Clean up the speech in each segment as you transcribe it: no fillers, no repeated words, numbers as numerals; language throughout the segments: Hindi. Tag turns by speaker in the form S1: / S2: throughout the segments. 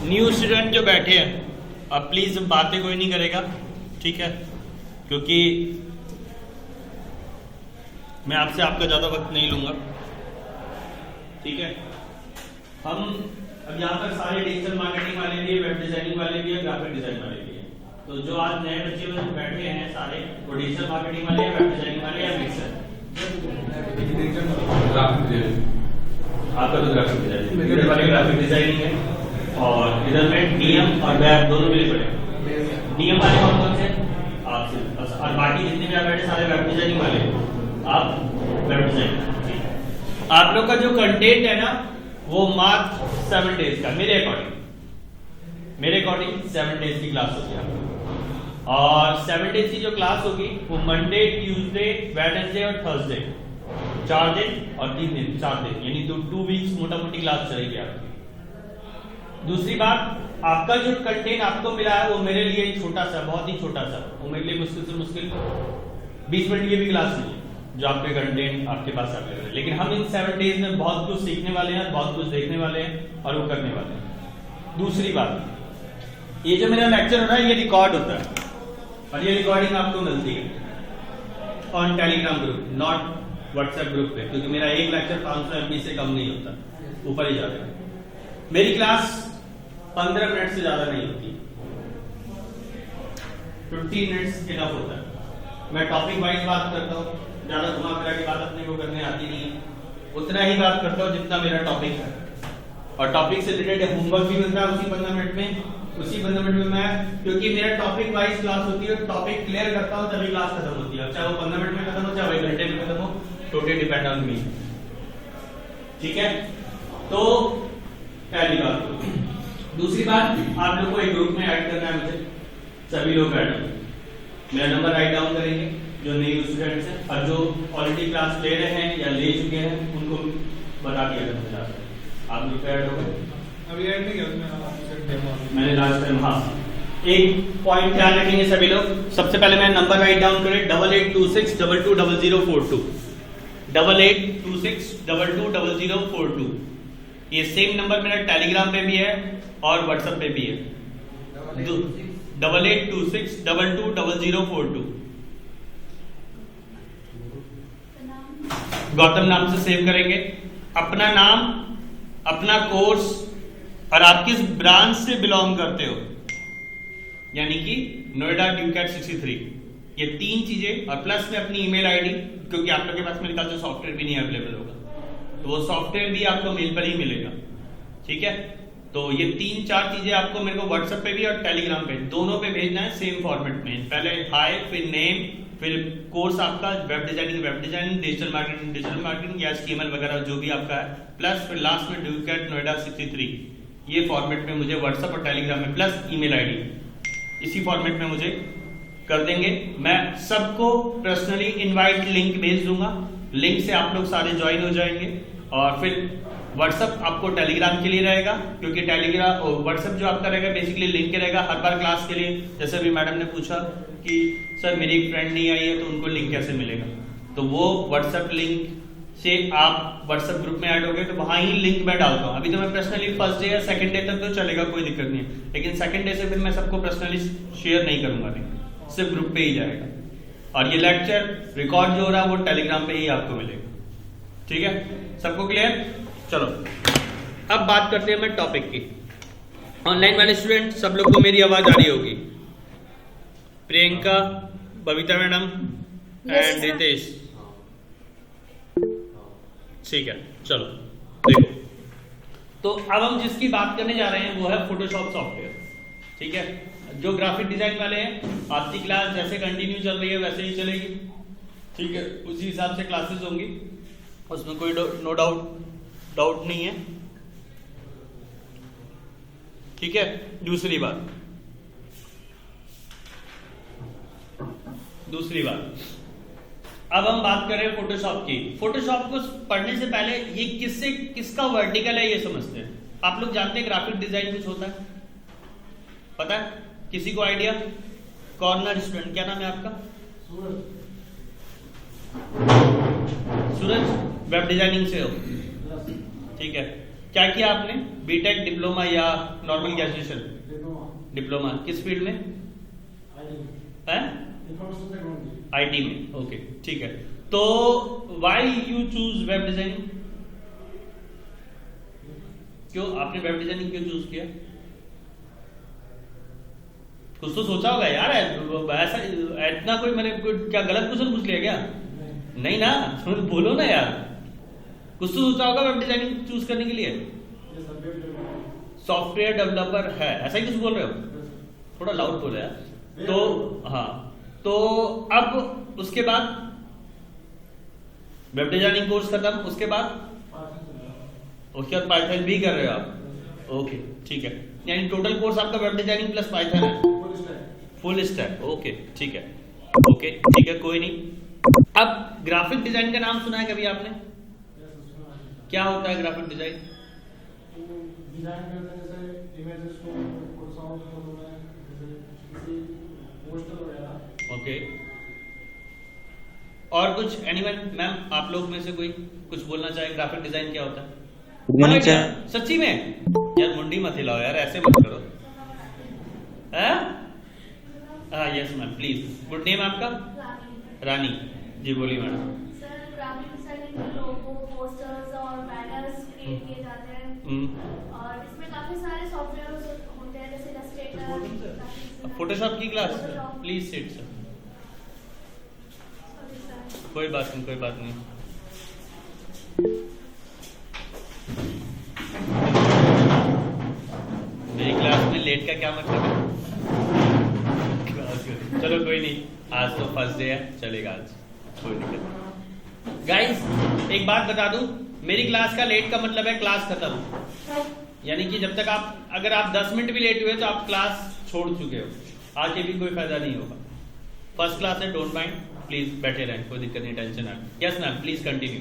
S1: न्यू स्टूडेंट जो बैठे हैं, अब प्लीज बातें कोई नहीं करेगा, ठीक है, क्योंकि मैं आपसे आपका ज़्यादा वक्त नहीं लूँगा, ठीक है। हम अब यहाँ पर सारे डिजिटल मार्केटिंग वाले भी है, वेब डिजाइनिंग वाले भी है, ग्राफिक डिजाइन वाले भी है। तो जो आज नए बच्चे बैठे हैं सारे, वो डिजिटल मार्केटिंग वाले हैं, वेब डिजाइनिंग वाले या मिक्स है? आपका तो ग्राफिक डिजाइनिंग, इधर वाले ग्राफिक डिजाइनिंग है और इधर में नियम और वेब दोनों मिले पड़े। नियम वाले कौन कौन से? आपसे, और बाकी जितने भी आप बैठे सारे वेब डिजाइनिंग वाले, आप वेब डिजाइनिंग। आप लोग का जो कंटेंट है ना, वो मात्र 7 डेज का, मेरे अकॉर्डिंग 7 डेज की क्लास होगी आपकी। और 7 डेज की जो क्लास होगी वो मंडे, ट्यूसडे, वेडनेसडे और थर्सडे, 4 दिन और 3 दिन, 4 दिन, यानी 2 वीक्स मोटा मोटी क्लास चलेगी आपकी। दूसरी बात, आपका जो कंटेंट आपको मिला है वो मेरे लिए छोटा सा, बहुत ही छोटा सा, वो मेरे लिए मुश्किल से मुश्किल 20 मिनट की भी क्लास नहीं है जो आपके कंटेंट आपके पास अवेलेबल है। लेकिन हम इन 7 डेज में बहुत कुछ सीखने वाले हैं, बहुत कुछ देखने वाले हैं और वो करने वाले हैं। दूसरी बात, ये जो मेरा लेक्चर हो रहा है ये रिकॉर्ड होता है और ये रिकॉर्डिंग आपको मिलती है on Telegram group, not WhatsApp group पे, क्योंकि मेरा एक लेक्चर 500 MB से कम नहीं होता, ऊपर ही जाता है। मेरी क्लास 15 मिनट से ज्यादा नहीं होती, 15 मिनट्स इनफ होता है। मैं टॉपिक वाइज बात करता हूँ, ज्यादा घुमा फिरा की बात अपने को करने आती नहीं है, उतना ही बात करता हूँ जितना मेरा टॉपिक है। और टॉपिक से रिलेटेड होमवर्क भी मिलता है उसी 15 मिनट में, उसी 15 मिनट में मैं, क्योंकि मेरा टॉपिक वाइज क्लास होती है, टॉपिक क्लियर करता हूँ तभी क्लास खत्म होती है। चाहे वो 15 मिनट में खत्म हो, चाहे 1 घंटे में खत्म हो, टोटली डिपेंड ऑन मी, ठीक है। तो पहली बात। दूसरी बात, आप लोग को एक ग्रुप में ऐड करना है मुझे, सभी लोग ऐड होंगे, मेरा नंबर राइट डाउन करेंगे जो नए स्टूडेंट्स हैं, और जो ऑलरेडी क्लास ले रहे हैं या ले चुके हैं उनको बता दिया था। आप ग्रुप ऐड हो गए?
S2: अभी ऐड नहीं किया
S1: मैंने लास्ट टाइम, हाँ। एक पॉइंट ध्यान रखेंगे सभी लोग, सबसे पहले मैं नंबर राइट डाउन करें, 8826220042, 8826220042। ये सेम नंबर मेरा टेलीग्राम पे भी है और व्हाट्सएप पे भी है, 8826220042। गौतम नाम से सेव करेंगे, अपना नाम, अपना कोर्स और आप किस ब्रांच से बिलोंग करते हो, यानी कि नोएडा ड्यूकैट 63, ये 3 चीजें, और प्लस में अपनी ईमेल आईडी, क्योंकि आप लोग के पास मेरे ख्याल से सॉफ्टवेयर भी नहीं अवेलेबल होगा, तो वो सॉफ्टवेयर भी आपको मेल पर ही मिलेगा, ठीक है। तो ये 3-4 चीजें आपको मेरे को व्हाट्सएप पे भी और टेलीग्राम पे दोनों पे भेजना है सेम फॉर्मेट में। पहले हाय, फिर नेम, फिर कोर्स आपका वेब डिजाइनिंग, डिजिटल मार्केटिंग या HTML वगैरह जो भी आपका है, प्लस फिर लास्ट में ड्यूकैट नोएडा 63, ये फॉर्मेट में मुझे व्हाट्सएप और टेलीग्राम में, प्लस ईमेल आईडी, इसी फॉर्मेट में मुझे कर देंगे। मैं सबको पर्सनली इनवाइट लिंक भेज दूंगा, लिंक से आप लोग सारे ज्वाइन हो जाएंगे। और फिर व्हाट्सएप आपको टेलीग्राम के लिए रहेगा, क्योंकि टेलीग्राम व्हाट्सएप जो आपका रहेगा बेसिकली लिंक के रहेगा हर बार क्लास के लिए। जैसे भी मैडम ने पूछा कि सर मेरी एक फ्रेंड नहीं आई है तो उनको लिंक कैसे मिलेगा, तो वो व्हाट्सएप लिंक से आप व्हाट्सएप ग्रुप में ऐड हो गए तो वहां ही लिंक मैं डालता हूँ। अभी तो मैं पर्सनली फर्स्ट डे या सेकंड डे तक तो चलेगा, कोई दिक्कत नहीं है, लेकिन सेकंड डे से फिर मैं सबको पर्सनली शेयर नहीं करूंगा, लिंक सिर्फ ग्रुप पे ही जाएगा। और ये लेक्चर रिकॉर्ड जो हो रहा है वो टेलीग्राम पे ही आपको मिलेगा, ठीक है। सबको क्लियर? चलो अब बात करते हैं मैं टॉपिक की। ऑनलाइन वाले स्टूडेंट सब लोग को मेरी आवाज आ रही होगी, प्रियंका, बबीता मैडम एंड रितेश, ठीक है। चलो देखो, तो अब हम जिसकी बात करने जा रहे हैं वो है फोटोशॉप सॉफ्टवेयर, ठीक है। जो ग्राफिक डिजाइन वाले हैं, आपकी क्लास जैसे कंटिन्यू चल रही है वैसे ही चलेगी, ठीक है, उसी हिसाब से क्लासेस होंगी, उसमें कोई नो डाउट नहीं है, ठीक है। दूसरी बात, अब हम बात करें फोटोशॉप की। फोटोशॉप को पढ़ने से पहले ये किसका वर्टिकल है ये समझते हैं। आप लोग जानते हैं ग्राफिक डिजाइन कुछ होता है, पता है किसी को आइडिया? कॉर्नर स्टूडेंट, क्या नाम है आपका? सूरज वेब डिजाइनिंग से हो, ठीक है। क्या किया आपने, बीटेक, डिप्लोमा या नॉर्मल ग्रेजुएशन? डिप्लोमा। किस फील्ड में है? आईटी में, ओके ठीक है। तो why you choose web designing? क्यों आपने वेब डिजाइनिंग क्यों चूज किया? कुछ तो सोचा होगा यार, ऐसा इतना कोई मैंने क्या गलत क्वेश्चन पूछ लिया क्या? नहीं ना, बोलो ना यार, कुछ तो सोचा होगा वेब डिजाइनिंग चूज करने के लिए। सॉफ्टवेयर डेवलपर है, ऐसा ही कुछ बोल रहे हो? थोड़ा लाउड बोलो यार। तो हाँ, तो अब उसके बाद वेब डिजाइनिंग कोर्स खत्म, उसके बाद पाइथन भी कर रहे हो आप, ओके ठीक है। यानी टोटल कोर्स आपका वेब डिजाइनिंग प्लस पाइथन है, फुल स्टैक, ओके ठीक है, ओके ठीक है, कोई नहीं। अब ग्राफिक डिजाइन का नाम सुना है कभी आपने? क्या होता है ग्राफिक डिजाइन?
S2: डिजाइन करते हैं जैसे इमेजेस को फोटोशॉप में, जैसे किसी पोस्टर वगैरह।
S1: ओके, और कुछ? एनीवन? मैम आप लोग में से कोई कुछ बोलना चाहे, ग्राफिक डिजाइन क्या होता है? सच्ची में यार, मुंडी मत हिलाओ यार, ऐसे मत करो। Yes ma'am please. Good name आपका? रानी जी, बोलिए मैडम।
S3: सर ग्राफिक डिजाइनिंग में लोगो, पोस्टर्स और बैनर्स क्रिएट किए जाते हैं और इसमें काफी सारे सॉफ्टवेयर होते हैं जैसे इलस्ट्रेटर,
S1: फोटोशॉप की क्लास प्लीज सिट सर। कोई बात नहीं, कोई बात नहीं। मेरी क्लास में लेट का क्या मतलब है? चलो कोई नहीं, आज तो फर्स्ट डे है, चलेगा आज, कोई दिक्कत। गाइस एक बात बता दूं, मेरी क्लास का लेट का मतलब है क्लास खत्म। यानी कि जब तक आप, अगर आप 10 मिनट भी लेट हुए तो आप क्लास छोड़ चुके हो, आके भी कोई फायदा नहीं होगा। फर्स्ट क्लास है, डोंट माइंड, प्लीज बैठे रहें, कोई दिक्कत नहीं, टेंशन ना। Yes ma'am please continue.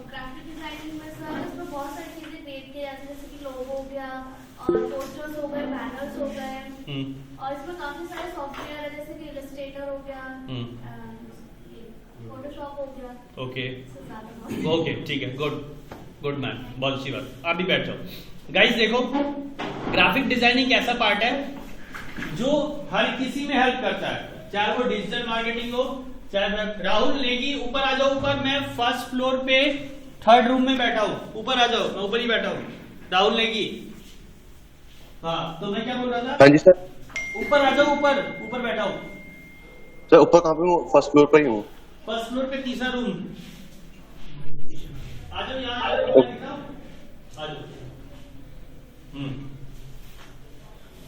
S3: Graphic designing में सर इसमें बहुत सारी चीजें क्रिएट की जाती है, जैसे कि लोगो हो गया और पोस्टर्स हो गए, बैनर्स हो गए, और इसमें काफी सारे सॉफ्टवेयर है जैसे कि इलस्ट्रेटर हो गया, फोटोशॉप हो गया।
S1: ओके ओके ठीक है, गुड गुड मैम, बहुत अच्छी बात। आप भी बैठ जाओ। गाइस देखो, ग्राफिक डिजाइनिंग ऐसा पार्ट है जो हर किसी में हेल्प करता है, चाहे वो डिजिटल मार्केटिंग हो, चाहे राहुल नेगी, ऊपर आ जाओ, ऊपर मैं फर्स्ट फ्लोर पे 3rd रूम में बैठा हूँ, ऊपर आ जाओ, मैं ऊपर ही बैठा हूँ। राहुल नेगी, हाँ तो मैं क्या बोल रहा था?
S4: हाँ जी सर।
S1: ऊपर आ जाओ, ऊपर ऊपर बैठा हूँ
S4: सर। ऊपर कहाँ पे हूँ? फर्स्ट फ्लोर पर ही हूँ।
S1: फर्स्ट फ्लोर पे 3रा रूम। आ जाओ यहाँ, आ जाओ।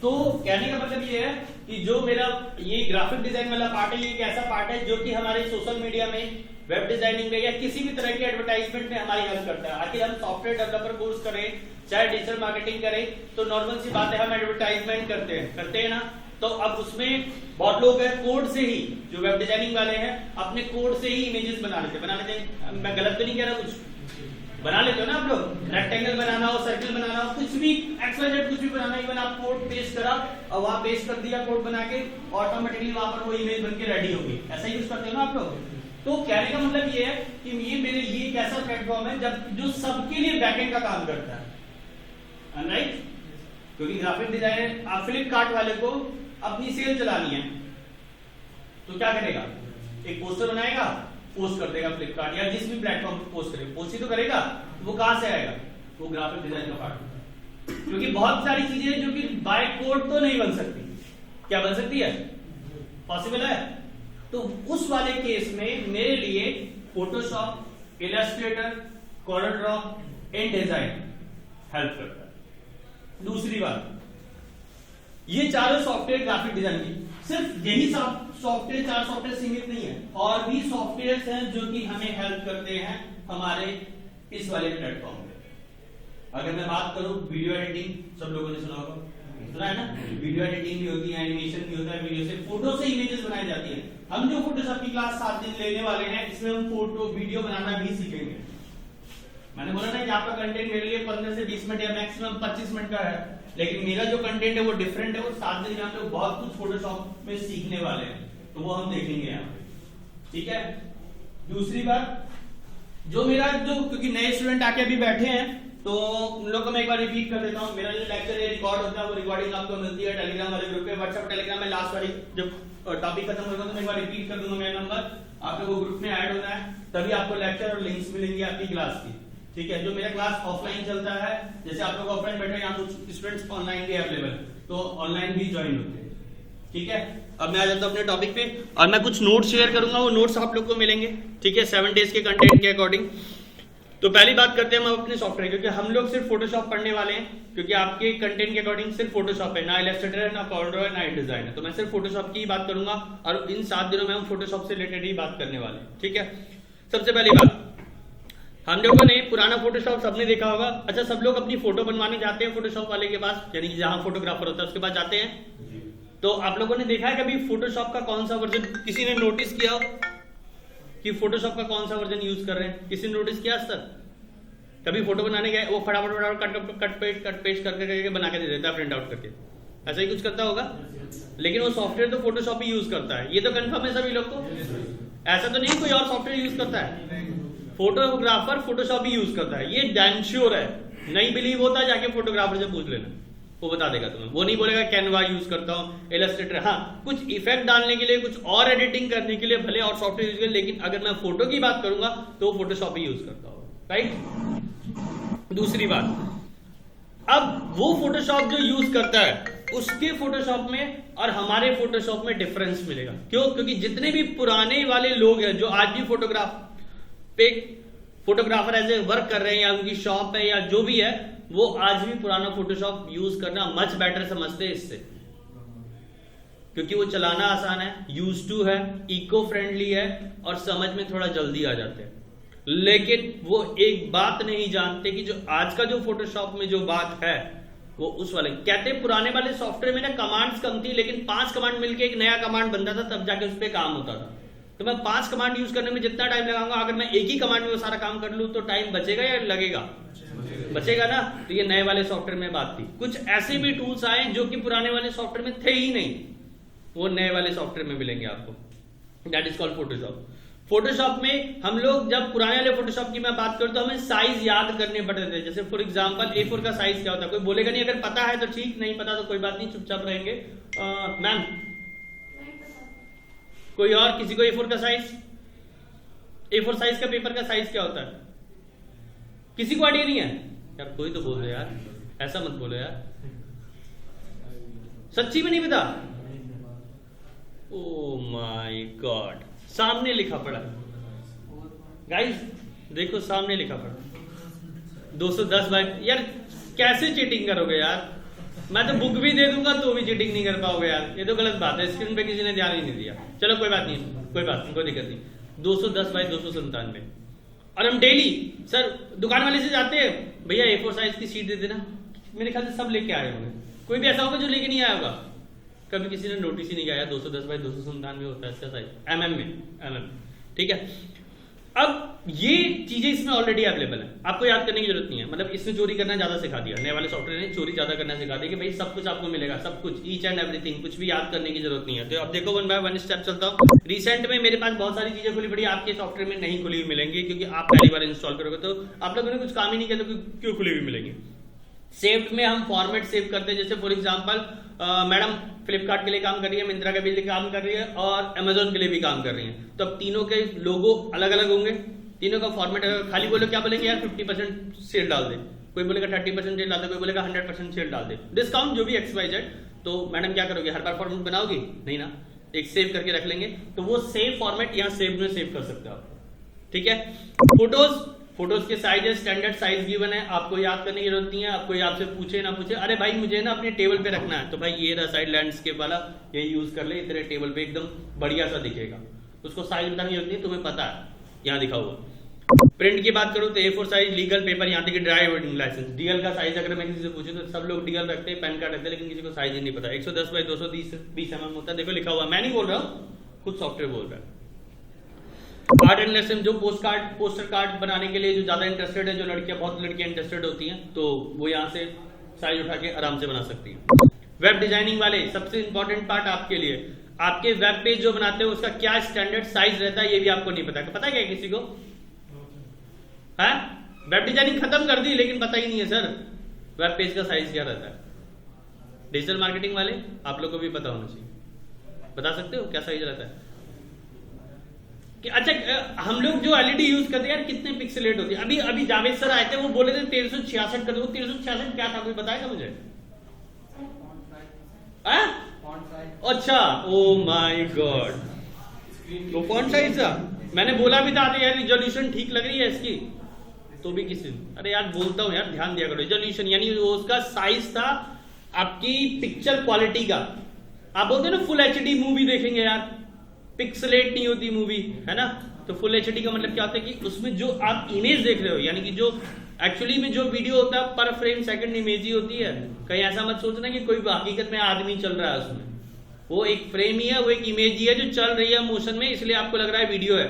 S1: तो कहने का मतलब ये है कि जो मेरा ये ग्राफिक डिजाइन वाला पार्ट है, ये एक ऐसा पार्ट है जो कि हमारे सोशल मीडिया में, वेब डिजाइनिंग में या किसी भी तरह के एडवर्टाइजमेंट में हमारी हेल्प करता है। आखिर हम सॉफ्टवेयर डेवलपर कोर्स करें, चाहे डिजिटल मार्केटिंग करें, तो नॉर्मल सी बात है, हम एडवर्टाइजमेंट करते हैं ना। तो अब उसमें बहुत लोग हैं कोड से ही, जो वेब डिजाइनिंग वाले हैं अपने कोड से ही इमेजेस बना लेते हैं। मैं गलत तो नहीं कह रहा, कुछ बना लेते हो ना आप लोग, रेक्टेंगल बनाना हो, सर्कल बनाना हो, कुछ भी XYZ कुछ भी बनाना, इवन आप कोड पेस्ट करा और वहां पेस्ट कर दिया कोड बना के, ऑटोमेटिकली वहां पर वो इमेज बन के रेडी होगी। ऐसा यूज करते हो ना आप लोग। तो कहने का मतलब ये है कि ये एक ऐसा प्लेटफॉर्म है जो सबके लिए बैकएंड का काम करता है, राइट? क्योंकि ग्राफिक डिजाइनर, आप फ्लिपकार्ट वाले को अपनी सेल चलानी है तो क्या करेगा? एक पोस्टर बनाएगा, पोस्ट कर देगा फ्लिपकार्ट या जिस भी प्लेटफॉर्म पर पोस्ट करेगा, पोस्ट ही तो करेगा। वो कहां से आएगा? वो ग्राफिक डिजाइन का पार्ट। क्योंकि बहुत सारी चीजें जो कि बाय कोड तो नहीं बन सकती, क्या बन सकती है? पॉसिबल है। तो उस वाले केस में मेरे लिए Photoshop, Illustrator, curl draw, InDesign help करता है। दूसरी बात, ये चारों सॉफ्टवेयर ग्राफिक डिजाइन की, सिर्फ यही सॉफ्टवेयर, 4 सॉफ्टवेयर सीमित नहीं है, और भी सॉफ्टवेयर हैं जो कि हमें हेल्प करते हैं हमारे इस वाले प्लेटफॉर्म पे। अगर मैं बात करूं वीडियो एडिटिंग, सब लोगों ने सुना होगा, सुना है ना? वीडियो एडिटिंग भी होती है, एनिमेशन भी होता है, वीडियो से, फोटो से इमेजेस बनाई जाती है। हम जो फोटोशॉप की क्लास 7 दिन लेने वाले हैं, इसमें हम फोटो वीडियो बनाना भी सीखेंगे। मैंने बोला ना कि आपका कंटेंट मेरे लिए 15 से 20 मिनट या मैक्सिमम 25 मिनट का है, लेकिन मेरा जो कंटेंट है वो डिफरेंट है। वो 7 दिन में हम लोग बहुत कुछ फोटोशॉप में सीखने वाले हैं, तो वो हम देखेंगे यहाँ पे, ठीक है? दूसरी बात, जो मेरा क्योंकि नए स्टूडेंट आके अभी बैठे हैं तो उन लोग को मैं एक बार रिपीट कर देता हूँ। मेरा जो लेक्चर है रिकॉर्ड होता है, वो रिकॉर्डिंग आपको मिलती है टेलीग्राम वाले ग्रुप पे। व्हाट्सएप टेलीग्राम में लास्ट वाली जब टॉपिक खत्म होगा तो मैं एक बार रिपीट कर दूंगा मेरा नंबर, आप लोगों को ग्रुप में ऐड होना है, तभी आपको लेक्चर और लिंक्स मिलेंगी आपकी क्लास की। ठीक है, जो मेरा क्लास ऑफलाइन चलता है, जैसे आप लोग ऑफलाइन बैठे यहाँ तो स्टूडेंट्स ऑनलाइन भी अवेलेबल है, तो ऑनलाइन भी ज्वाइन होते हैं। ठीक है, अब मैं आ जाता हूँ अपने टॉपिक पे और मैं कुछ नोट्स शेयर करूंगा, वो नोट्स आप लोग को मिलेंगे। ठीक है, 7 डेज के कंटेंट के अकॉर्डिंग। तो पहली बात करते हैं हम अपने सॉफ्टवेयर, क्योंकि हम लोग सिर्फ फोटोशॉप पढ़ने वाले हैं, क्योंकि आपके कंटेंट के अकॉर्डिंग सिर्फ फोटोशॉप है, ना इलस्ट्रेटर है, ना कॉर्डर है, ना इंडिजाइन है। तो मैं सिर्फ फोटोशॉप की ही बात करूंगा और इन 7 दिनों में हम फोटोशॉप से रिलेटेड ही बात करने वाले हैं। ठीक है, सबसे पहली बात, हम लोगों ने पुराना फोटोशॉप सबने देखा होगा। अच्छा, सब लोग अपनी फोटो बनवाने जाते हैं फोटोशॉप वाले के पास, यानी कि जहां फोटोग्राफर होता है उसके पास जाते हैं। तो आप लोगों ने देखा है कभी फोटोशॉप का कौन सा वर्जन, किसी ने नोटिस किया हो कि फोटोशॉप का कौन सा वर्जन यूज कर रहे हैं? किसी ने नोटिस किया आज तक? कभी फोटो बनाने गए, वो फटाफट कट पेस्ट करके बना के दे देता है प्रिंट आउट करके, ऐसा ही कुछ करता होगा। लेकिन वो सॉफ्टवेयर तो फोटोशॉप ही यूज करता है, ये तो कंफर्म है सभी लोग को। ऐसा तो नहीं कोई और सॉफ्टवेयर यूज करता है, फोटोग्राफर फोटोशॉप ही यूज करता है, ये डैम श्योर है। नहीं बिलीव होता जाके फोटोग्राफर से पूछ लेना, वो बता देगा तुम्हें। वो नहीं बोलेगा कैनवा यूज करता हूँ, इलस्ट्रेटर, हाँ कुछ इफेक्ट डालने के लिए, कुछ और एडिटिंग करने के लिए भले और सॉफ्टवेयर यूज कर, लेकिन अगर मैं फोटो की बात करूंगा तो वो फोटोशॉप ही यूज करता हूँ। राइट, दूसरी बात, अब वो फोटोशॉप जो यूज करता है उसके फोटोशॉप में और हमारे फोटोशॉप में डिफरेंस मिलेगा। क्यों? क्योंकि जितने भी पुराने वाले लोग हैं जो आज भी फोटोग्राफर एज ए वर्क कर रहे हैं, या उनकी शॉप है या जो भी है, वो आज भी पुराना फोटोशॉप यूज करना मच बेटर समझते हैं इससे, क्योंकि वो चलाना आसान है, यूज टू है, इको फ्रेंडली है और समझ में थोड़ा जल्दी आ जाते हैं। लेकिन वो एक बात नहीं जानते कि जो आज का जो फोटोशॉप में जो बात है वो उस वाले, कहते हैं पुराने वाले सॉफ्टवेयर में ना कमांड्स कम थी, लेकिन 5 कमांड मिलके एक नया कमांड बनता था, तब जाके उस पर काम होता था। तो मैं 5 कमांड यूज करने में जितना टाइम लगाऊंगा, अगर मैं एक ही कमांड में वो सारा काम कर लूं तो टाइम बचेगा या लगेगा? बचेगा ना। तो ये नए वाले सॉफ्टवेयर में बात थी। कुछ ऐसे भी टूल्स आए जो कि पुराने वाले सॉफ्टवेयर में थे ही नहीं, वो नए वाले सॉफ्टवेयर में मिलेंगे आपको, that is called Photoshop. Photoshop में हम लोग जब पुराने वाले फोटोशॉप की मैं बात करूं तो हमें साइज याद करने पड़ते थे। जैसे फॉर एग्जांपल A4 का साइज क्या होता है, कोई बोलेगा नहीं, अगर पता है तो ठीक, नहीं पता तो कोई बात नहीं, चुपचाप रहेंगे। मैम कोई और, किसी को A4 का साइज, A4 साइज का पेपर का साइज क्या होता है? किसी को आइडिया नहीं है? यार कोई तो बोल दो यार, ऐसा मत बोलो यार, सच्ची में नहीं पता? ओ माय गॉड, सामने लिखा पड़ा गाइस, देखो सामने लिखा पड़ा 210 बाय, यार कैसे चीटिंग करोगे यार? मैं तो बुक भी दे दूंगा तो भी चीटिंग नहीं कर पाओगे यार, ये तो गलत बात है। स्क्रीन पे किसी ने ध्यान ही नहीं दिया, चलो कोई बात नहीं, कोई बात नहीं, कोई दिक्कत नहीं। 210 बाय 297, और हम डेली सर दुकान वाले से जाते हैं, भैया A4 साइज की शीट दे देना, मेरे ख्याल से सब लेके आए होंगे, कोई भी ऐसा होगा जो लेके नहीं आया होगा। कभी किसी ने नोटिस ही नहीं किया 210 बाय 297 होता है इसका साइज, MM में, ठीक है। अब ये चीजें इसमें ऑलरेडी अवेलेबल है, आपको याद करने की जरूरत नहीं है। मतलब इसने चोरी करना ज्यादा सिखा दिया, नए वाले सॉफ्टवेयर ने चोरी ज्यादा करना सिखा दिया कि भाई सब कुछ आपको मिलेगा, सब कुछ, ईच एंड एवरीथिंग, कुछ भी याद करने की जरूरत नहीं है। तो अब देखो 1 बाय 1 स्टेप चलता हूँ। रिसेंट में मेरे पास बहुत सारी चीजें खुली पड़ी, आपके सॉफ्टवेयर में नहीं खुली हुई मिलेंगी, क्योंकि आप पहली बार इंस्टॉल करोगे तो आप लोगों ने कुछ काम ही नहीं किया, तो क्यों खुली हुई मिलेंगी। सेव्ड में हम फॉर्मेट सेव करते हैं, जैसे फॉर एग्जांपल मैडम फ्लिपकार्ट के लिए काम कर रही है, मिंत्रा के लिए काम कर रही है और अमेजोन के लिए भी काम कर रही है, तो अब तीनों के लोगो अलग अलग होंगे, तीनों का फॉर्मेट खाली बोलो क्या बोलेंगे यार 50% सेल डाल दे, कोई बोलेगा 30% सेल डाल दे, कोई बोलेगा 100% सेल डाल दे, डिस्काउंट जो भी XYZ। तो मैडम क्या करोगे, हर बार फॉर्मेट बनाओगी नहीं ना, एक सेव करके रख लेंगे, तो वो सेव फॉर्मेट यहाँ सेव में सेव कर सकते हो आप, ठीक है। फोटोज के साइज है, स्टैंडर्ड साइज गिवन है, आपको याद करने की जरूरत नहीं है। आपको आपसे पूछे ना पूछे, अरे भाई मुझे ना अपने टेबल पे रखना है, तो भाई ये रहा साइड लैंडस्केप वाला, ये यूज कर ले, तेरे टेबल पे एकदम बढ़िया सा दिखेगा, उसको साइज बताने की जरूरत नहीं, तुम्हें पता है यहाँ दिखा हुआ। प्रिंट की बात करूं तो A4 साइज लीगल पेपर, यहाँ तक कि ड्राइविंग लाइसेंस, DL का साइज अगर मैं किसी से पूछूं तो सब लोग DL रखते हैं, पैन कार्ड रखते हैं, लेकिन किसी को साइज ही नहीं पता। 110 बाय 220 mm होता है, देखो लिखा हुआ, मैं नहीं बोल रहा हूँ, खुद सॉफ्टवेयर बोल रहा है। कार्ड एंड लेसन, जो पोस्टर कार्ड बनाने के लिए जो ज्यादा इंटरेस्टेड है, जो बहुत लड़कियां इंटरेस्टेड होती हैं, तो वो यहाँ से साइज उठा के आराम से बना सकती हैं। वेब डिजाइनिंग वाले, सबसे इंपॉर्टेंट पार्ट आपके लिए, आपके वेब पेज जो बनाते हो उसका क्या स्टैंडर्ड साइज रहता है, ये भी आपको नहीं पता। पता है क्या किसी को? है? वेब डिजाइनिंग खत्म कर दी लेकिन पता ही नहीं है सर वेब पेज का साइज क्या रहता है। डिजिटल मार्केटिंग वाले आप लोग को भी पता होना चाहिए, बता सकते हो क्या साइज रहता है? कि अच्छा हम लोग जो एलईडी यूज करते हैं यार कितने पिक्सेलेट होती है? अभी अभी जावेद सर आए थे, वो बोले थे 1366 कर दो। 1366 क्या था, कोई बताएगा मुझे? अच्छा, ओ माय गॉड, वो फॉन्ट साइज था। मैंने बोला भी था यार रिजोल्यूशन ठीक लग रही है इसकी, तो भी किसी, अरे यार बोलता हूँ यार ध्यान दिया करो। रिजोल्यूशन यानी वो उसका साइज था आपकी पिक्चर क्वालिटी का। आप बोलते हो ना फुल एचडी मूवी देखेंगे यार, पिक्सलेट नहीं होती मूवी, है ना? तो फुल एचडी का मतलब क्या होता है कि उसमें जो आप इमेज देख रहे हो, यानी कि जो एक्चुअली में जो वीडियो होता है पर फ्रेम सेकंड इमेज ही होती है। कहीं ऐसा मत सोचना कि कोई हकीकत में आदमी चल रहा है उसमें, वो एक फ्रेम ही है, वो एक इमेज ही है जो चल रही है मोशन में, इसलिए आपको लग रहा है वीडियो है,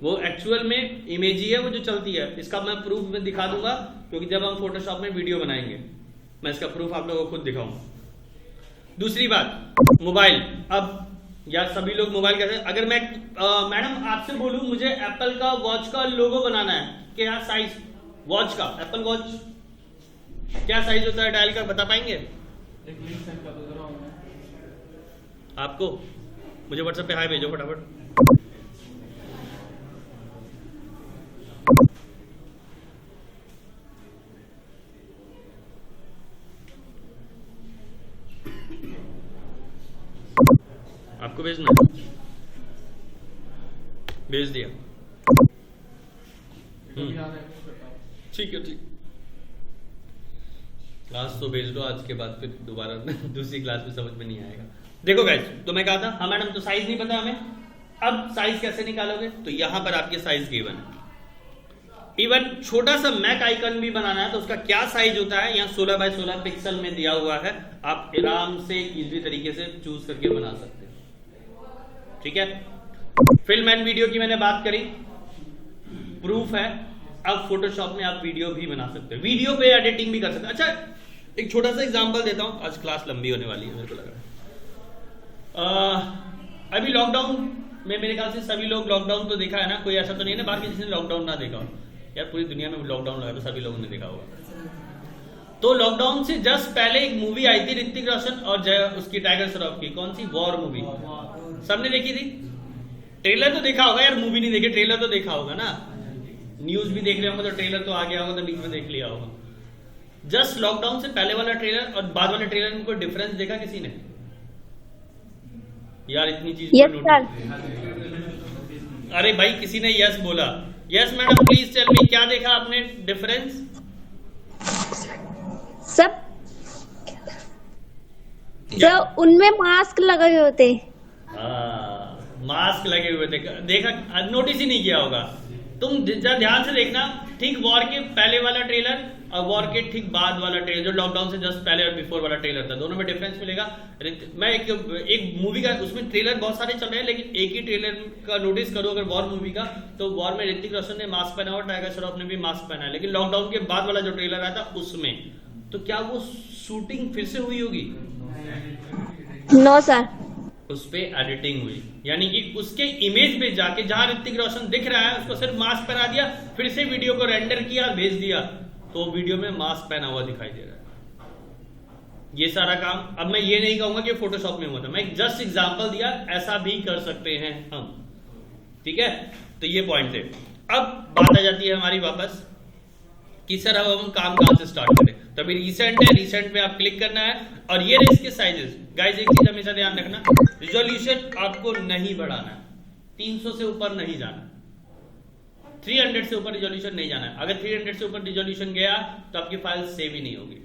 S1: वो एक्चुअल में इमेज ही है वो जो चलती है। इसका मैं प्रूफ में दिखा दूंगा, क्योंकि जब हम फोटोशॉप में वीडियो बनाएंगे मैं इसका प्रूफ आप लोगों को खुद दिखाऊंगा। दूसरी बात, मोबाइल। अब यार सभी लोग मोबाइल कैसे, अगर मैं मैडम आपसे बोलूं मुझे एप्पल का वॉच का लोगो बनाना है, क्या साइज वॉच का, एप्पल वॉच क्या साइज होता है डायल का, बता पाएंगे?
S2: एक लिंक सेंड कर दो जरा हमें।
S1: आपको मुझे व्हाट्सएप पे हाय भेजो फटाफट। आपको भेजना है? भेज दिया। ठीक है, ठीक। क्लास तो भेज दो आज के बाद, फिर दोबारा दूसरी क्लास में समझ में नहीं आएगा। देखो गाइस, तो मैं कहा था हाँ मैडम तो साइज नहीं पता हमें, अब साइज कैसे निकालोगे? तो यहां पर आपके साइज गिवन है। इवन छोटा सा मैक आइकन भी बनाना है तो उसका क्या साइज होता है, यहाँ 16 बाय 16 पिक्सल में दिया हुआ है, आप आराम से इजी तरीके से चूज करके बना सकते हैं। ठीक है, फिल्म एंड वीडियो की मैंने बात करी, प्रूफ है। अब फोटोशॉप में आप वीडियो भी बना सकते हो, वीडियो पे एडिटिंग भी कर सकते हो। अच्छा एक छोटा सा एग्जांपल देता हूं, आज क्लास लंबी होने वाली है मेरे को लग रहा है। अभी लॉकडाउन में मेरे ख्याल से सभी लोग लॉकडाउन तो देखा है ना, कोई ऐसा तो नहीं है ना बाकी जिसने लॉकडाउन ना देखा हो। यार पूरी दुनिया में लॉकडाउन लगा तो सभी लोगों ने देखा होगा। तो लॉकडाउन से जस्ट पहले एक मूवी आई थी ऋतिक रोशन और उसकी टाइगर श्रॉफ की, कौन सी, वॉर मूवी, सबने देखी थी। ट्रेलर तो देखा होगा यार, मूवी नहीं देखी, ट्रेलर तो देखा होगा ना, न्यूज भी देख रहे होंगे तो ट्रेलर तो आ गया होगा तो बीच में देख लिया होगा। जस्ट लॉकडाउन से पहले वाला ट्रेलर और बाद वाले ट्रेलर में कोई डिफरेंस देखा किसी ने? यार इतनी चीज अरे भाई किसी ने यस बोला। Yes madam please tell me, क्या देखा आपने डिफरेंस?
S5: सब उनमें मास्क लगे होते,
S1: मास्क लगे हुए थे, देखा, नोटिस ही नहीं किया होगा तुम, ध्यान से देखना। ठीक वॉर के पहले वाला ट्रेलर और वॉर के ठीक बाद वाला ट्रेलर, जो लॉकडाउन से जस्ट पहले और बिफोर वाला ट्रेलर था, दोनों में डिफरेंस मिलेगा। मैं एक मूवी का, उसमें ट्रेलर बहुत सारे चल रहे हैं लेकिन एक ही ट्रेलर का नोटिस करो अगर वॉर मूवी का, तो वॉर में ऋतिक रोशन ने मास्क पहना और टाइगर श्रॉफ ने भी मास्क पहना है, लेकिन लॉकडाउन के बाद वाला जो ट्रेलर आया था उसमें, तो क्या वो शूटिंग फिर से हुई होगी?
S5: नो सर,
S1: उस पे एडिटिंग हुई, यानी कि उसके इमेज पे जाके जहां ऋतिक रोशन दिख रहा है उसको सिर्फ मास्क पहना दिया, फिर से वीडियो को रेंडर किया भेज दिया, तो वीडियो में मास्क पहना हुआ दिखाई दे रहा है। ये सारा काम, अब मैं ये नहीं कहूंगा कि फोटोशॉप में हुआ था, मैं जस्ट एग्जांपल दिया, ऐसा भी कर सकते हैं हम। ठीक है, तो ये पॉइंट है। अब बात आ जाती है हमारी वापस कि सर अब हम काम कहां से स्टार्ट करें। तो अभी रिसेंट है, रिसेंट पे आप क्लिक करना है और ये रहे इसके साइजेस। गाइस एक चीज हमेशा ध्यान रखना, रिजोल्यूशन आपको नहीं बढ़ाना है, 300 से ऊपर नहीं जाना, 300 से ऊपर रिजोल्यूशन नहीं जाना है। अगर 300 से ऊपर रिजोल्यूशन गया तो आपकी फाइल सेव ही नहीं होगी।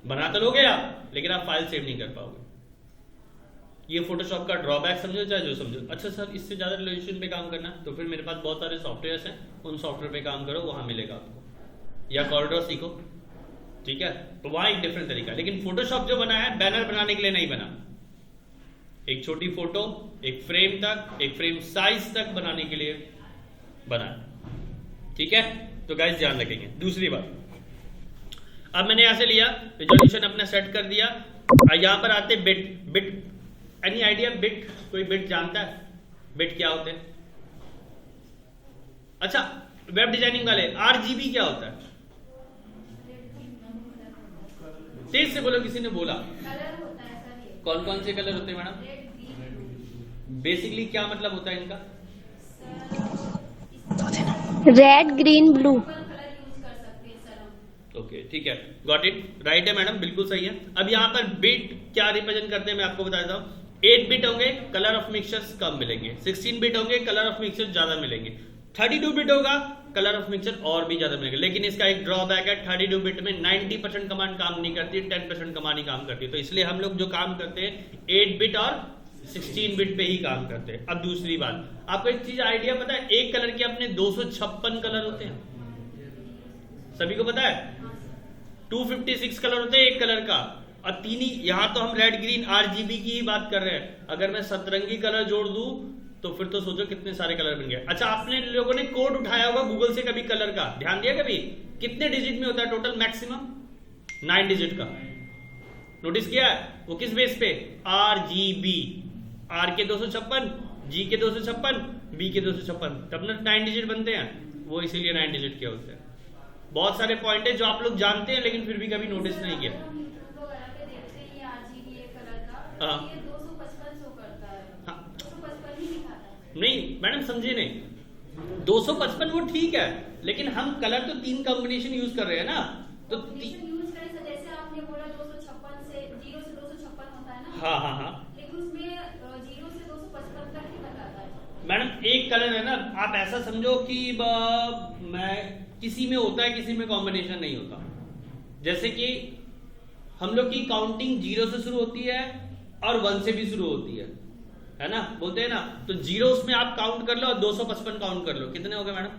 S1: बना तो लोगे आप, लेकिन आप फाइल सेव नहीं कर पाओगे। ये फोटोशॉप का ड्रॉबैक समझो चाहे जो समझो। अच्छा सर इससे ज्यादा रिजोल्यूशन पे काम करना, तो फिर मेरे पास बहुत सारे सॉफ्टवेयर हैं, उन सॉफ्टवेयर पे काम करो, वहां मिलेगा आपको, या कॉर्डर सीखो। ठीक है, तो वहां एक डिफरेंट तरीका, लेकिन फोटोशॉप जो बना है बैनर बनाने के लिए नहीं बना, एक छोटी फोटो एक फ्रेम तक, एक फ्रेम साइज तक बनाने के लिए बना। ठीक है, तो गाइस ध्यान रखेंगे। दूसरी बात, अब मैंने यहां से लिया रिजोल्यूशन अपना सेट कर दिया, यहां पर आते bit. Bit any idea bit? कोई बिट जानता है बिट क्या होते हैं? अच्छा वेब डिजाइनिंग वाले, आरजीबी क्या होता है? तेज से बोलो, किसी ने बोला।
S3: कलर होता है सर ये।
S1: कौन कौन से कलर होते हैं मैडम?
S3: रेड, ग्रीन,
S1: बेसिकली क्या मतलब होता है इनका?
S5: Red green blue.
S3: Colour use कर सकते हैं सर हम।
S1: ओके ठीक है, गॉट इट, राइट है मैडम, बिल्कुल सही है। अब यहाँ पर बिट क्या रिप्रेजेंट करते हैं मैं आपको बता देता हूँ। 8 बिट होंगे कलर ऑफ मिक्सचर्स कम मिलेंगे, 16 बिट होंगे कलर ऑफ मिक्सचर ज्यादा मिलेंगे, 32 बिट होगा कलर ऑफ मिक्सचर और भी ज्यादा मिलेंगे। लेकिन इसका एक ड्रॉबैक है, 32 बिट में 90% कमांड काम नहीं करती, 10% कमांड ही काम करती है। तो इसलिए हम लोग जो काम करते हैं 8 बिट और 16 बिट पे ही काम करते हैं। अब दूसरी बात, आपको एक चीज आइडिया पता है, एक कलर के अपने 256 कलर होते हैं, सभी को पता है? 256 कलर होते हैं एक कलर का, और तीन ही, यहां तो हम रेड ग्रीन आरजीबी की ही बात कर रहे हैं। अगर मैं सतरंगी कलर जोड़ दूं तो फिर तो सोचो कितने सारे कलर बन गए। अच्छा, आपने लोगों ने कोड उठाया होगा गूगल से कभी कलर का, ध्यान दिया कभी? कितने डिजिट में होता है टोटल? मैक्सिमम 9 डिजिट का। नोटिस किया है? वो किस बेस पे? आरजीबी, आर के 256, जी के 256, बी के 256, तब ना 9 डिजिट बनते हैं, वो इसीलिए 9 डिजिट के होते हैं। बहुत सारे पॉइंट है जो आप लोग जानते हैं लेकिन फिर भी कभी नोटिस नहीं किया। हाँ।
S3: 255 शो करता है।
S1: हाँ।
S3: 255 ही दिखाता है।
S1: नहीं मैडम समझे नहीं, 255 वो ठीक है, लेकिन हम कलर तो 3 कॉम्बिनेशन यूज कर रहे हैं ना, तो
S3: कॉम्बिनेशन यूज करें सर, जैसे आपने बोला 256 से 0 से 256 होता है ना।
S1: हाँ हाँ हाँ
S3: लेकिन उसमें 0 से 255 तक ही बताता है।
S1: मैडम, एक कलर है ना, आप ऐसा समझो कि मैं किसी में होता है किसी में कॉम्बिनेशन नहीं होता। जैसे कि हम लोग की काउंटिंग 0 से शुरू होती है और 1 से भी शुरू होती है ना, बोलते हैं ना, तो 0 उसमें आप काउंट कर लो और 255 काउंट कर लो, कितने हो गए मैडम?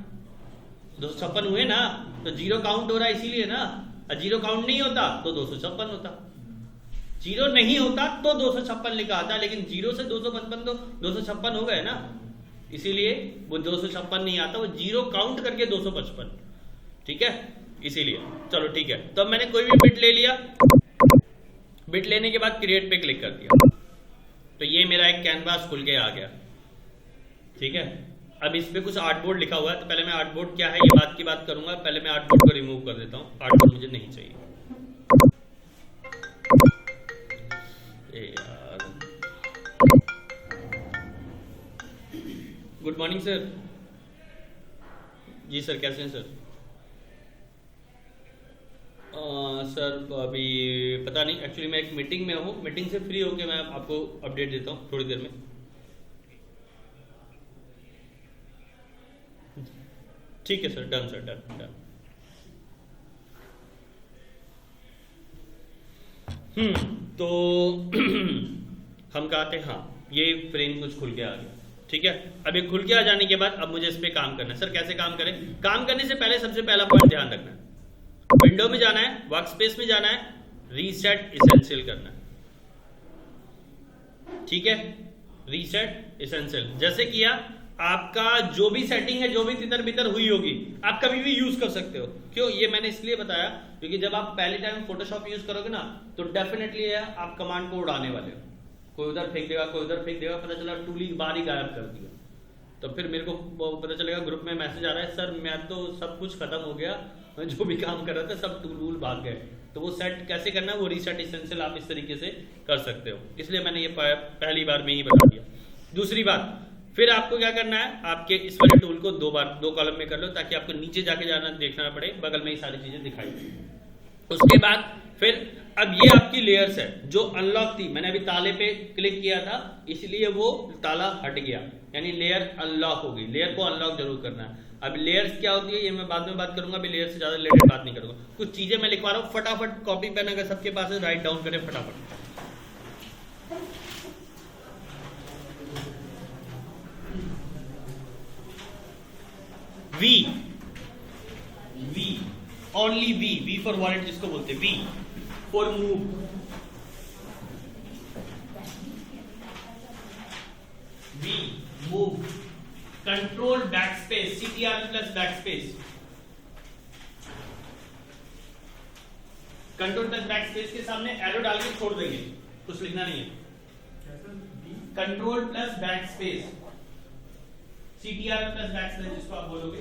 S1: 256 हुए ना, तो 0 काउंट हो रहा है इसीलिए ना, और 0 काउंट नहीं होता तो 256 होता, 0 नहीं होता तो 256 लिखा आता, लेकिन 0 से 255 तो 256 हो गए ना, इसीलिए वो 256 नहीं आता, वो 0 काउंट करके 255, ठीक है, इसीलिए। चलो ठीक है, तो अब मैंने कोई भी बिट ले लिया, बिट लेने के बाद क्रिएट पे क्लिक कर दिया, तो ये मेरा एक कैनवास खुल के आ गया, ठीक है। अब इस पे कुछ आर्टबोर्ड लिखा हुआ है, तो पहले मैं आर्टबोर्ड क्या है ये बात की बात करूंगा, पहले मैं आर्टबोर्ड को रिमूव कर देता हूं, आर्टबोर्ड मुझे नहीं चाहिए। यार, गुड मॉर्निंग सर। जी सर, कैसे हैं सर? सर अभी पता नहीं, एक्चुअली मैं एक मीटिंग में हूँ, मीटिंग से फ्री होके मैं आपको अपडेट देता हूँ थोड़ी देर में। ठीक है sir, done sir, done done. तो हम कहते हैं हाँ, ये फ्रेम कुछ खुल के आ गया, ठीक है। अब ये खुल के आ जाने के बाद अब मुझे इस पे काम करना है। सर कैसे काम करें? काम करने से पहले सबसे पहला पॉइंट ध्यान रखना है, विंडो में जाना है, वर्कस्पेस में जाना है, रीसेट एसेंशियल करना है, ठीक है, रीसेट एसेंशियल। जैसे किया, आपका जो भी सेटिंग है, जो भी तितर बितर हुई होगी, आप कभी भी यूज कर सकते हो। क्यों? ये मैंने इसलिए बताया क्योंकि जब आप पहले टाइम फोटोशॉप यूज करोगे ना, तो डेफिनेटली आप कमांड को उड़ाने वाले हो, कोई उधर फेंक देगा, कोई उधर फेंक देगा, पता चला टूल ही बाहर ही गायब कर दिया, तो फिर मेरे को पता चलेगा ग्रुप में मैसेज आ रहा है, सर मैं तो सब कुछ खत्म हो गया, मैं जो भी काम कर रहा था सब टूल वूल भाग गए। तो वो सेट कैसे करना है, वो रीसेट एसेंशियल आप इस तरीके से कर सकते हो, इसलिए मैंने ये पहली बार में ही बता दिया। दूसरी बात, फिर आपको क्या करना है, आपके इस वाले टूल को दो कॉलम में कर लो, ताकि आपको नीचे जाके जाना देखना पड़े, बगल में ही सारी चीजें दिखाई दे। उसके बाद फिर अब ये आपकी लेयर्स है जो अनलॉक थी, मैंने अभी ताले पे क्लिक किया था इसलिए वो ताला हट गया, यानी लेयर अनलॉक हो गई। लेयर को अनलॉक जरूर करना है। अब लेयर्स क्या होती है ये मैं बाद में बात करूंगा, अभी लेयर से ज्यादा रिलेटेड बात नहीं करूंगा। कुछ चीजें मैं लिखवा रहा हूँ, फटाफट कॉपी पेन अगर सबके पास है राइट डाउन करें फटाफट। V, V, only V, V for wallet जिसको बोलते हैं, V for move, V move, control backspace, CTR plus backspace, control plus backspace के सामने एरो डाल के छोड़ देंगे, कुछ लिखना नहीं है। Control plus backspace, CTR plus backspace जिसको आप बोलोगे,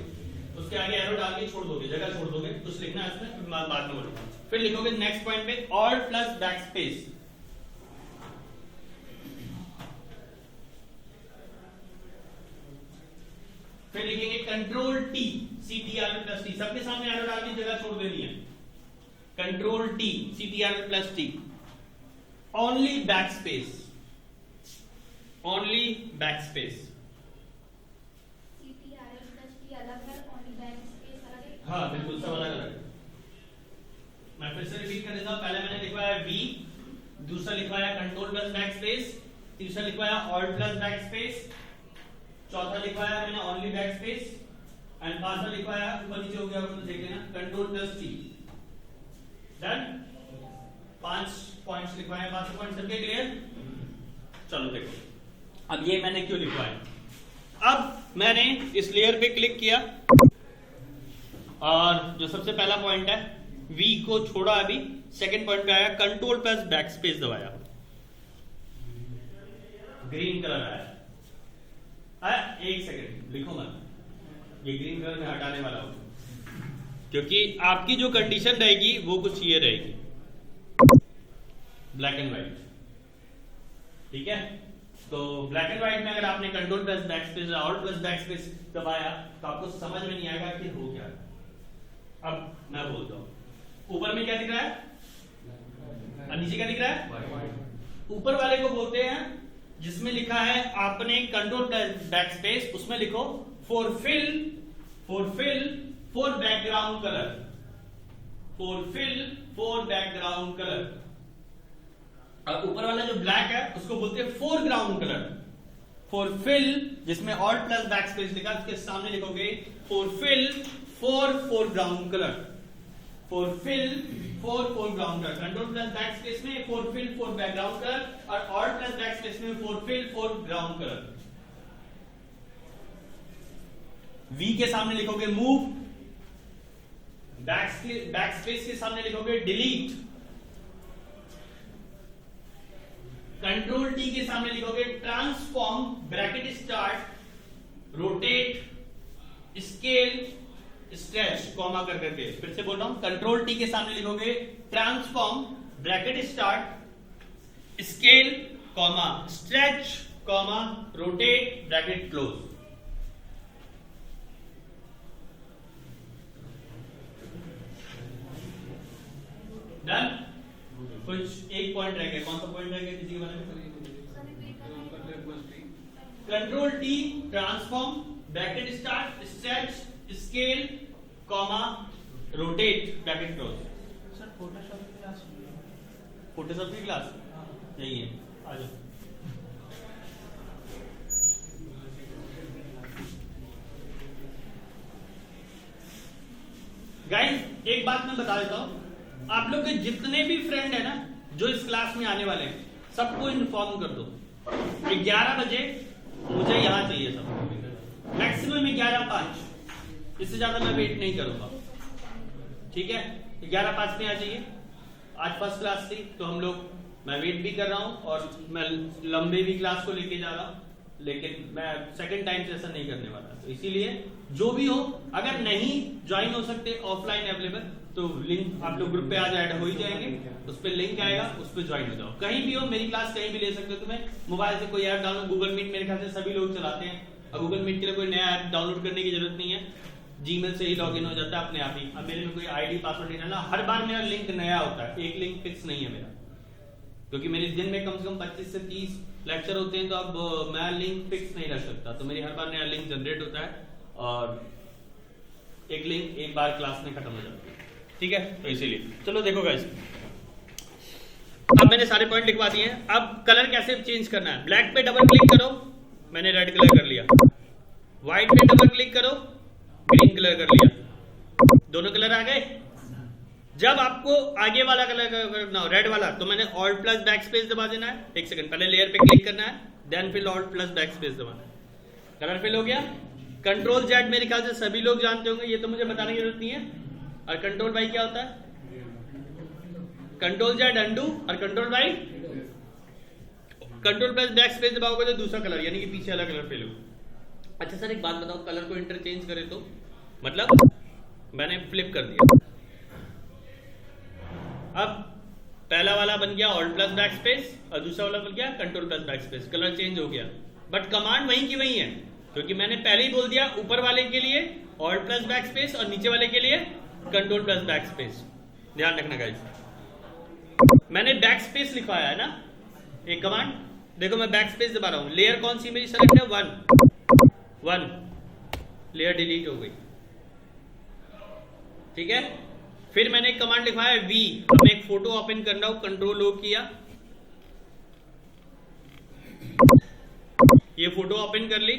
S1: उसके आगे एरो डाल के छोड़ दोगे, जगह छोड़ दोगे, कुछ लिखना है इसमें, फिर मैं बाद में बोलूंगा। फिर लिखोगे नेक्स्ट पॉइंट पे ऑल्ट प्लस बैकस्पेस, फिर लिखेंगे control T, CTR plus T, सबके सामने एरो डाल के जगह छोड़ देनी है। Control T, CTR plus T, only backspace, only backspace.
S3: CTRL plus T अलग है, only backspace अलग है।
S1: हाँ बिल्कुल, सब अलग अलग है। मैं फिर से रिपीट कर देता हूं, पहले मैंने लिखवाया V, दूसरा लिखवाया कंट्रोल प्लस बैकस्पेस, तीसरा लिखवाया ऑल्ट प्लस बैकस्पेस, चौथा लिखवाया मैंने ओनली बैकस्पेस, एंड पांचवा लिखवाया, ऊपर नीचे हो गया तो देख लेना, control plus T. Done, 5 points लिखवाए, 5 पॉइंट्स सबके क्लियर? चलो देखो, अब ये मैंने क्यों लिखवाया। अब मैंने इस लेयर पे क्लिक किया और जो सबसे पहला पॉइंट है V को छोड़ा, अभी सेकंड पॉइंट पे आया, कंट्रोल प्लस बैकस्पेस दबाया, ग्रीन कलर आया। एक सेकंड लिखो मत, ये ग्रीन कलर में हटाने वाला हूं, क्योंकि आपकी जो कंडीशन रहेगी वो कुछ ये रहेगी, ब्लैक एंड व्हाइट, ठीक है। तो ब्लैक एंड व्हाइट में अगर आपने कंट्रोल प्लस बैकस्पेस या ऑल्ट प्लस बैकस्पेस दबाया तो आपको समझ में नहीं आएगा कि हो क्या। अब मैं बोलता हूं, ऊपर में क्या दिख रहा है और नीचे क्या दिख रहा है? ऊपर वाले को बोलते हैं, जिसमें लिखा है आपने कंट्रोल प्लस बैकस्पेस, उसमें लिखो for fill for background colour, for fill for background colour. और ऊपर वाला जो ब्लैक है उसको बोलते हैं फोरग्राउंड कलर। फॉरफिल जिसमें ऑल्ट प्लस बैकस्पेस लिखा, उसके सामने लिखोगे for fill for foreground colour, for fill for foreground colour. Control plus backspace में फॉरफिल फॉर बैकग्राउंड कलर और ऑल्ट प्लस बैकस्पेस में for fill for ground colour. V के सामने लिखोगे मूव, बैकस्पेस के सामने लिखोगे डिलीट, कंट्रोल T के सामने लिखोगे transform, bracket start, rotate, scale, stretch, comma कर करके। फिर से बोल रहा हूं, कंट्रोल T के सामने लिखोगे transform, bracket start, scale, comma, stretch, comma, rotate, bracket close. Done. कुछ एक पॉइंट रह गया, कौन सा पॉइंट रह गया किसी के बारे में? Control T transform, bracket start, stretch, scale, comma, rotate, bracket close.
S2: Sir Photoshop की क्लास,
S1: फोटोशॉप की क्लास यही है, आ जाओ। गाइस एक बात मैं बता देता हूं, आप लोग के जितने भी फ्रेंड है ना जो इस क्लास में आने वाले हैं, सबको इन्फॉर्म कर दो 11 बजे मुझे यहां चाहिए सब, मैक्सिमम 11:05, इससे ज्यादा मैं वेट नहीं करूंगा, ठीक है। 11:05 में आ जाइए। आज फर्स्ट क्लास थी तो हम लोग, मैं वेट भी कर रहा हूं और मैं लंबे भी क्लास को लेके जा रहा हूं, लेकिन मैं सेकंड टाइम से ऐसा नहीं करने वाला। तो इसीलिए जो भी हो, अगर नहीं ज्वाइन हो सकते ऑफलाइन अवेलेबल, तो लिंक आप लोग ग्रुप पे आज ऐड हो ही जाएंगे, उस पर लिंक आएगा, उस पर ज्वाइन हो जाओ। कहीं भी हो, मेरी क्लास कहीं भी ले सकते हो। तुम्हें मोबाइल से कोई ऐप डाउनलोड, गूगल मीट मेरे ख्याल से सभी लोग चलाते हैं, और गूगल मीट के लिए कोई नया ऐप डाउनलोड करने की जरूरत नहीं है, जीमेल से ही लॉगिन हो जाता है अपने आप ही। अब मेरे में कोई आईडी पासवर्ड नहीं डालना, हर बार मेरा लिंक नया होता है, एक लिंक फिक्स नहीं है मेरा, क्योंकि मेरे दिन में कम से कम 25 से 30 लेक्चर होते हैं, तो अब मैं लिंक फिक्स नहीं रख सकता, तो मेरी हर बार नया लिंक जनरेट होता है और एक लिंक एक बार क्लास में खत्म हो जाती है, ठीक है। तो इसीलिए चलो देखो गाइस, अब मैंने सारे पॉइंट लिखवा दिए हैं। अब कलर कैसे चेंज करना है, ब्लैक पे डबल क्लिक करो, मैंने रेड कलर कर लिया, व्हाइट पे डबल क्लिक करो, ग्रीन कलर कर लिया, दोनों कलर आ गए। जब आपको आगे वाला कलर करना हो, रेड वाला, तो मैंने ऑल्ट प्लस बैक स्पेस दबा देना है। एक सेकंड, पहले लेयर पे क्लिक करना है, देन फिर ऑल्ट प्लस बैक स्पेस दबाना है। कलर फिल हो गया। कंट्रोल जेड मेरे ख्याल से सभी लोग जानते होंगे, ये तो मुझे बताने की जरूरत नहीं है। और कंट्रोल वाई क्या होता है? कंट्रोल जेड अंडू, और control Y control plus back space दबाओगे तो दूसरा कलर, यानी कि पीछे वाला कलर फिल हो। अच्छा सर एक बात बताओ, कलर को इंटरचेंज करें तो मतलब मैंने फ्लिप कर दिया। अब पहला वाला बन गया ऑल्ट प्लस बैक स्पेस और दूसरा वाला बन गया control plus back space, colour change हो गया, बट कमांड वहीं की वहीं है, क्योंकि मैंने पहले ही बोल दिया ऊपर वाले के लिए ऑल्ट प्लस बैक स्पेस और नीचे वाले के लिए कंट्रोल प्लस बैक स्पेस। ध्यान रखना गाइस, मैंने बैक स्पेस लिखवाया है ना एक कमांड, देखो मैं बैक स्पेस दबा रहा हूं, लेयर कौन सी मेरी सेलेक्ट है, 1 लेयर डिलीट हो गई, ठीक है। फिर मैंने एक कमांड लिखवाया है V, अब मैं एक फोटो ओपन कर रहा हूं, कंट्रोल O किया, ये फोटो ओपन कर ली,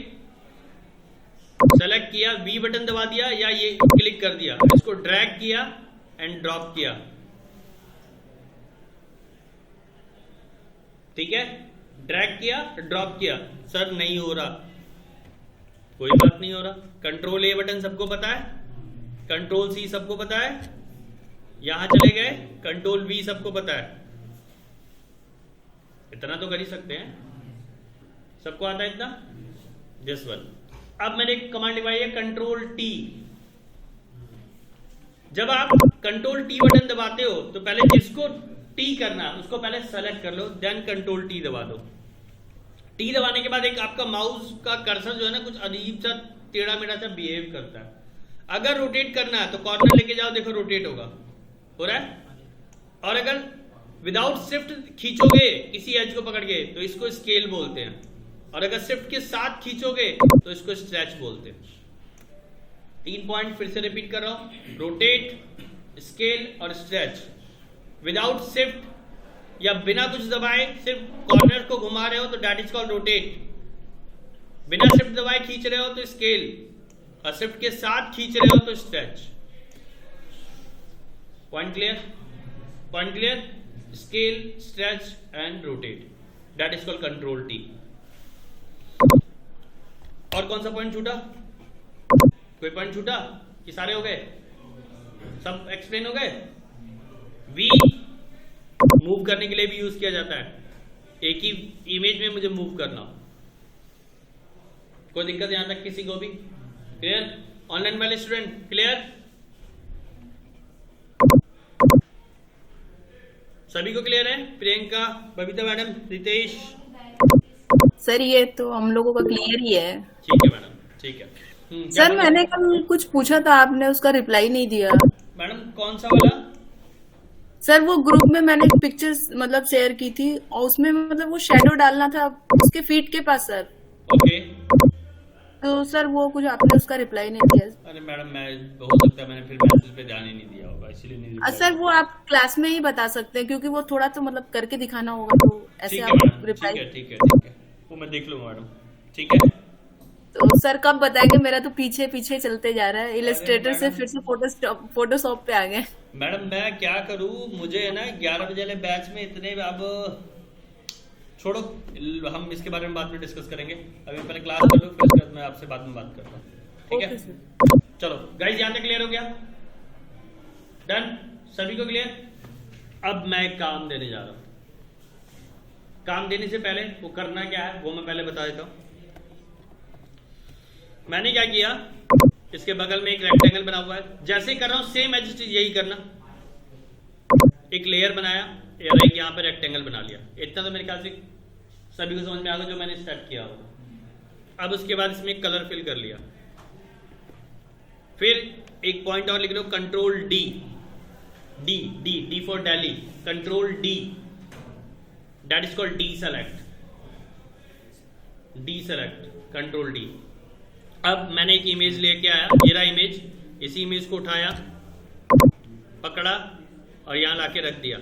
S1: सेलेक्ट किया, V बटन दबा दिया या ये क्लिक कर दिया, इसको ड्रैग किया एंड ड्रॉप किया, ठीक है, ड्रैग किया ड्रॉप किया, सर नहीं हो रहा, कोई बात नहीं हो रहा, कंट्रोल A बटन सबको पता है, कंट्रोल C सबको पता है, यहां चले गए कंट्रोल V सबको पता है, इतना तो कर ही सकते हैं, सबको आता है इतना, दिस वन। अब मैंने एक कमांड लिखवाई है कंट्रोल T। जब आप कंट्रोल T बटन दबाते हो तो पहले जिसको T करना उसको पहले सेलेक्ट कर लो, देन कंट्रोल T दबा दो। T दबाने के बाद एक आपका माउस का कर्सर जो है ना कुछ अजीब सा टेढ़ा मेढ़ा सा बिहेव करता है, अगर रोटेट करना है तो कॉर्नर लेके जाओ, देखो रोटेट होगा, हो रहा है। और अगर विदाउट शिफ्ट खींचोगे किसी एज को पकड़ के तो इसको स्केल बोलते हैं, और अगर शिफ्ट के साथ खींचोगे तो इसको स्ट्रेच बोलते हैं। 3 पॉइंट फिर से रिपीट कर रहा हूं, रोटेट, स्केल और स्ट्रेच। विदाउट शिफ्ट या बिना कुछ दबाए सिर्फ कॉर्नर को घुमा रहे हो तो दैट इज कॉल्ड रोटेट, बिना शिफ्ट दबाए खींच रहे हो तो स्केल, और शिफ्ट के साथ खींच रहे हो तो stretch. Point clear? Point clear? Scale, stretch and rotate, that is called control T। और कौन सा पॉइंट छूटा? कोई पॉइंट छूटा कि सारे हो गए, सब एक्सप्लेन हो गए? V मूव करने के लिए भी यूज किया जाता है, एक ही इमेज में मुझे मूव करना, कोई दिक्कत यहां तक किसी को भी? क्लियर? ऑनलाइन वाले स्टूडेंट क्लियर? सभी को क्लियर है? प्रियंका, बबीता मैडम, रितेश?
S6: सर ये तो हम लोगों का क्लियर ही है।
S1: ठीक है मैडम, ठीक है।
S6: सर मैंने कल कुछ पूछा था, आपने उसका रिप्लाई नहीं दिया।
S1: मैडम कौन सा वाला?
S6: सर वो ग्रुप में मैंने एक पिक्चर मतलब शेयर की थी और उसमें मतलब वो शेडो डालना था उसके फीट के पास सर।
S1: ओके।
S6: तो सर वो कुछ आपने उसका रिप्लाई नहीं दिया।
S1: अरे मैडम मैं हो सकता है मैंने फिर मैसेज पे ध्यान ही नहीं दिया होगा, इसीलिए नहीं reply
S6: सर वो आप क्लास में ही बता सकते हैं क्योंकि वो थोड़ा तो मतलब करके दिखाना होगा, तो ऐसे
S1: ठीक है
S6: आप
S1: मैडम,
S6: रिप्लाई।
S1: ठीक है, वो मैं देख लूंगा मैडम, ठीक है।
S6: तो सर कब बताएंगे? मेरा तो पीछे पीछे चलते जा रहा है, इलस्ट्रेटर से फिर से फोटोशॉप पे आ गए।
S1: मैडम मैं क्या करूं, मुझे है ना 11 बजे वाले बैच में इतने, अब छोड़ो, हम इसके बारे में बाद में डिस्कस करेंगे, अभी पहले क्लास कर लो, फिर उसके बाद मैं आपसे बाद में बात करता हूँ, ठीक है? चलो गाइस, यहाँ तक क्लियर हो गया? डन? सभी को क्लियर? अब मैं एक काम देने जा रहा हूँ, काम देने से पहले वो करना क्या है वो मैं पहले बता देता हूँ। मैंने क्या किया, इसके बगल में एक रेक्टेंगल बना हुआ है, जैसे कर रहा हूं सेम एज इट इज यही करना। एक लेयर बनाया, एक यहां पे रेक्टेंगल बना लिया, इतना तो मेरे ख्याल से सभी को समझ में आ गया जो मैंने स्टार्ट किया होगा। अब उसके बाद इसमें कलर फिल कर लिया, फिर एक पॉइंट और लिख लो, control D, D D D for Delhi, control D, that is called D select, control D। अब मैंने एक इमेज लेके आया, ये रहा इमेज, इसी इमेज को उठाया, पकड़ा और यहां लाके रख दिया।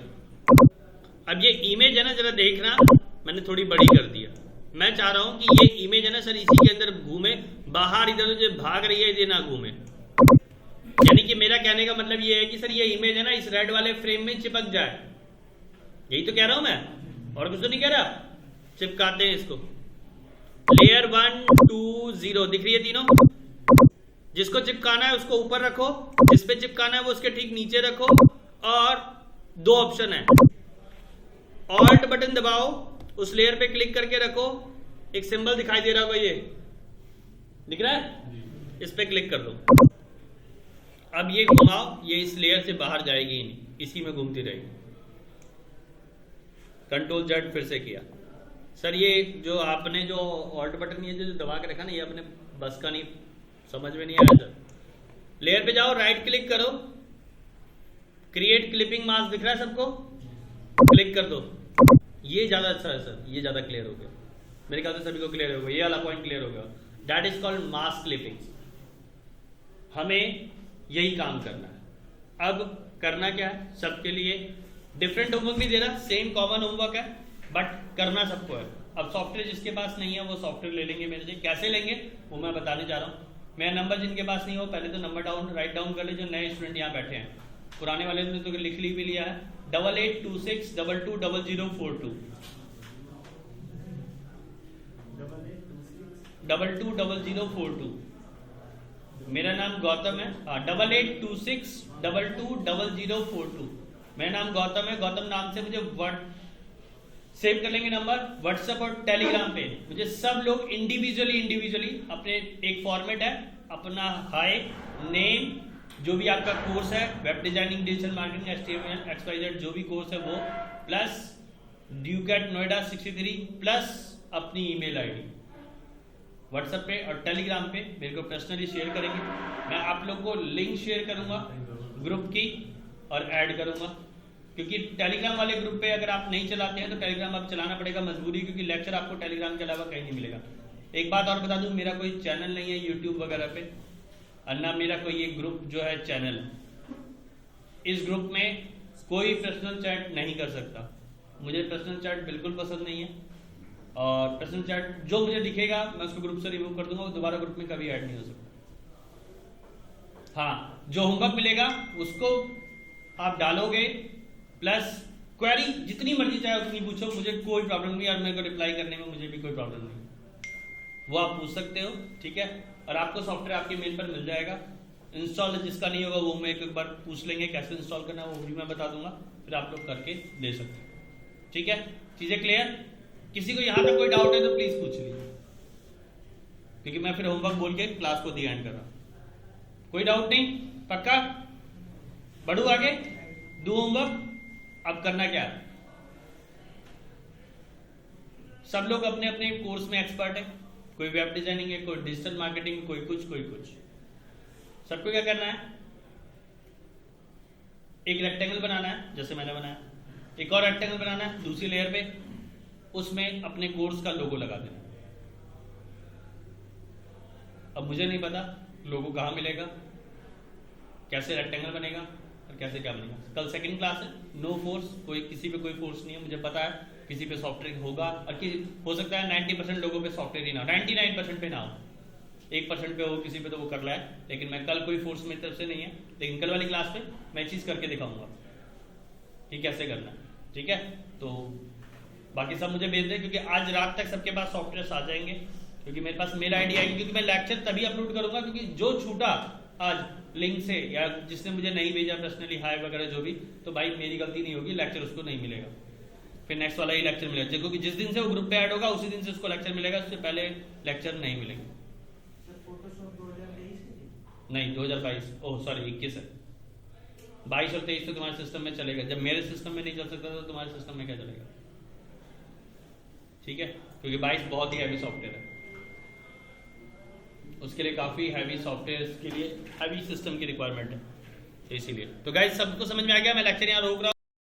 S1: अब ये इमेज है ना, जरा देखना, मैंने थोड़ी बड़ी कर दिया। मैं चाह रहा हूं कि ये इमेज है ना सर इसी के अंदर घूमे, बाहर इधर उधर भाग रही है ये ना घूमे। यानी कि मेरा कहने का मतलब ये है कि सर ये इमेज है ना इस रेड वाले फ्रेम में चिपक जाए, यही तो कह रहा हूं मैं, और कुछ तो नहीं कह रहा। चिपकाते हैं इसको, लेयर 1 2 0 दिख रही है तीनों, जिसको चिपकाना है उसको ऊपर रखो, जिस पे चिपकाना है वो उसके ठीक नीचे रखो, और 2 ऑप्शन है, ऑल्ट बटन दबाओ, उस लेयर पे क्लिक करके रखो, एक सिंबल दिखाई दे रहा होगा, ये दिख रहा है, इस पे क्लिक कर दो, अब ये घुमाओ, ये इस लेयर से बाहर जाएगी ही नहीं, इसी में घूमती रहेगी। कंट्रोल Z फिर से किया। सर ये जो आपने जो ऑल्ट बटन ये जो दबा के रखा ना, ये अपने बस का नहीं, समझ में नहीं आया सर। लेयर पे जाओ, राइट क्लिक करो, क्रिएट क्लिपिंग मास्क दिख रहा है सबको, क्लिक कर दो। ये ज्यादा अच्छा है सर, ये ज्यादा क्लियर हो गया, मेरे ख्याल से सभी को क्लियर हो गया, ये वाला पॉइंट क्लियर हो गया। That is called mask clipping. हमें यही काम करना है। अब करना क्या है, सबके लिए डिफरेंट होमवर्क नहीं दे रहा, सेम कॉमन होमवर्क है, बट करना सबको है। अब सॉफ्टवेयर जिसके पास नहीं है वो सॉफ्टवेयर ले लेंगे मेरे से। कैसे लेंगे वो मैं बताने जा रहा हूँ। मेरा नंबर जिनके पास नहीं हो पहले तो नंबर राइट डाउन कर ले, जो नए स्टूडेंट यहाँ बैठे हैं। पुराने वाले ने तो लिख ली भी लिया है, 8826220042 220042। मेरा नाम गौतम है। 8826220042। मेरा नाम गौतम है। गौतम नाम से मुझे सेव कर लेंगे नंबर। व्हाट्सएप और टेलीग्राम पे मुझे सब लोग इंडिविजुअली अपने एक फॉर्मेट है अपना, हाय नेम, जो भी आपका कोर्स है, web designing, digital marketing, HTML, XYZ जो भी कोर्स है वो, प्लस ड्यूकैट नोएडा 63 प्लस अपनी ईमेल आईडी व्हाट्सएप पे और टेलीग्राम पे मेरे को पर्सनली शेयर करेंगे। मैं आप लोग को लिंक शेयर करूंगा ग्रुप की और ऐड करूंगा, क्योंकि टेलीग्राम वाले ग्रुप पे अगर आप नहीं चलाते हैं तो टेलीग्राम आप चलाना पड़ेगा मजबूरी, क्योंकि लेक्चर आपको टेलीग्राम के अलावा कहीं नहीं मिलेगा। एक बात और बता दूं, मेरा कोई चैनल नहीं है यूट्यूब वगैरह पे, और ना मेरा कोई ये ग्रुप जो है चैनल। इस ग्रुप में कोई पर्सनल चैट नहीं कर सकता, मुझे पर्सनल चैट बिल्कुल पसंद नहीं है, और पर्सनल चैट जो मुझे दिखेगा मैं उसको ग्रुप से रिमूव कर दूंगा, वो दोबारा ग्रुप में कभी ऐड नहीं हो सकता। हाँ, जो होमवर्क मिलेगा उसको आप डालोगे, प्लस क्वेरी जितनी मर्जी चाहे उतनी पूछो, मुझे कोई प्रॉब्लम नहीं, और मेरे को रिप्लाई करने में मुझे भी कोई प्रॉब्लम नहीं, वो आप पूछ सकते हो, ठीक है। और आपको सॉफ्टवेयर आपके मेल पर मिल जाएगा। इंस्टॉल जिसका नहीं होगा वो मैं एक बार पूछ लेंगे कैसे इंस्टॉल करना है, वो भी मैं बता दूंगा, फिर आप लोग करके दे सकते हैं, ठीक है। चीजें क्लियर? किसी को यहां तक कोई डाउट है तो प्लीज पूछ लीजिए, क्योंकि मैं फिर होमवर्क बोल के क्लास को दी एंड कर रहा हूं। कोई डाउट नहीं? पक्का? बढ़ू आगे, दो होमवर्क। अब करना क्या है, सब लोग अपने अपने कोर्स में एक्सपर्ट है, कोई वेब डिजाइनिंग है, कोई डिजिटल मार्केटिंग, कोई कुछ कोई कुछ। सबको क्या करना है, एक रेक्टेंगल बनाना है जैसे मैंने बनाया, एक और रेक्टेंगल बनाना है दूसरी लेयर पे, उसमें अपने कोर्स का लोगो लगा देना। अब मुझे नहीं पता लोगो कहां मिलेगा, कैसे रेक्टेंगल बनेगा और कैसे क्या बनेगा। कल सेकंड क्लास है, नो फोर्स, कोई किसी पे कोई फोर्स नहीं है, मुझे पता है किसी पे सॉफ्टवेयर होगा, और हो सकता है 90% लोगों पे सॉफ्टवेयर ही ना हो, 99% पे ना हो, 1% पे हो किसी पे तो वो कर रहा है, लेकिन मैं कल कोई फोर्स मेरी तरफ से नहीं है, लेकिन कल वाली क्लास में मैं चीज करके दिखाऊंगा कि कैसे करना है, ठीक है। तो बाकी सब मुझे भेज दें, क्योंकि आज रात तक सबके पास सॉफ्टवेयर आ जाएंगे, क्योंकि मेरे पास मेल आईडी आएगी, क्योंकि मैं लेक्चर तभी अपलोड करूंगा क्योंकि जो छूटा आज लिंक से या जिसने मुझे नहीं भेजा पर्सनली हाय वगैरह जो भी, तो भाई मेरी गलती नहीं होगी, लेक्चर उसको नहीं मिलेगा, फिर नेक्स्ट वाला ही लेक्चर मिलेगा, क्योंकि जिस दिन से वो ग्रुप पे ऐड होगा उसी दिन से उसको लेक्चर मिलेगा, उससे पहले लेक्चर नहीं मिलेगा। नहीं 2022, ओह सॉरी 21 है, 22 और 23 तो तुम्हारे सिस्टम में चलेगा, जब मेरे सिस्टम में नहीं चल सकता तो तुम्हारे सिस्टम में क्या चलेगा, ठीक है, क्योंकि 22 बहुत ही हैवी सॉफ्टवेयर है, उसके लिए काफी हैवी सॉफ्टवेयर के लिए हैवी सिस्टम की रिक्वायरमेंट है, इसीलिए। तो गाइस सबको समझ में आ गया, मैं लेक्चर यहाँ रोक रहा हूँ।